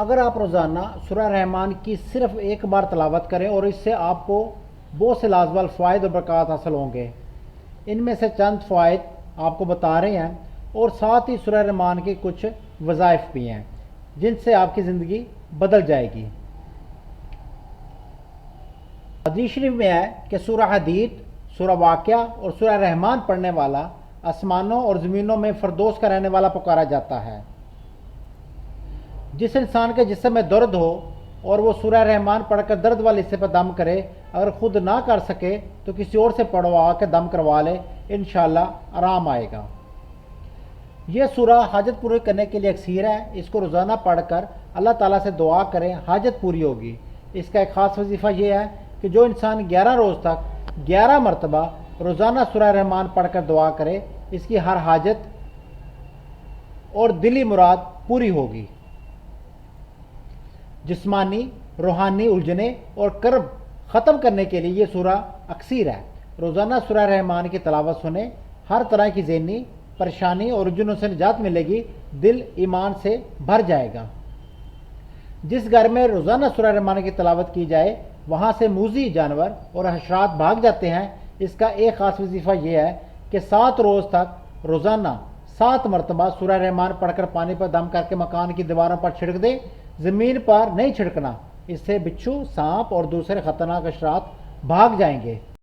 اگر آپ روزانہ سورہ رحمان کی صرف ایک بار تلاوت کریں اور اس سے آپ کو بہت سے لازوال فوائد اور برکات حاصل ہوں گے، ان میں سے چند فوائد آپ کو بتا رہے ہیں اور ساتھ ہی سورہ رحمان کے کچھ وظائف بھی ہیں جن سے آپ کی زندگی بدل جائے گی۔ حدیث شریف میں ہے کہ سورہ حدید، سورہ واقعہ اور سورہ رحمان پڑھنے والا آسمانوں اور زمینوں میں فردوس کا رہنے والا پکارا جاتا ہے۔ جس انسان کے جسم میں درد ہو اور وہ سورہ رحمان پڑھ کر درد والے حصے پر دم کرے، اگر خود نہ کر سکے تو کسی اور سے پڑھوا کے دم کروا لے، انشاءاللہ آرام آئے گا۔ یہ سورہ حاجت پوری کرنے کے لیے اکثیر ہے، اس کو روزانہ پڑھ کر اللہ تعالیٰ سے دعا کریں، حاجت پوری ہوگی۔ اس کا ایک خاص وظیفہ یہ ہے کہ جو انسان 11 روز تک 11 مرتبہ روزانہ سورہ رحمان پڑھ کر دعا کرے، اس کی ہر حاجت اور دلی مراد پوری ہوگی۔ جسمانی روحانی الجھنیں اور کرب ختم کرنے کے لیے یہ سورہ اکثیر ہے۔ روزانہ سورہ رحمان کی تلاوت سنیں، ہر طرح کی ذہنی پریشانی اور الجھنوں سے نجات ملے گی، دل ایمان سے بھر جائے گا۔ جس گھر میں روزانہ سورہ رحمان کی تلاوت کی جائے وہاں سے موذی جانور اور حشرات بھاگ جاتے ہیں۔ اس کا ایک خاص وظیفہ یہ ہے کہ 7 روز تک روزانہ 7 مرتبہ سورہ رحمان پڑھ کر پانی پر دم کر کے مکان کی دیواروں پر چھڑک دیں، زمین پر نہیں چھڑکنا، اس سے بچھو، سانپ اور دوسرے خطرناک حشرات بھاگ جائیں گے۔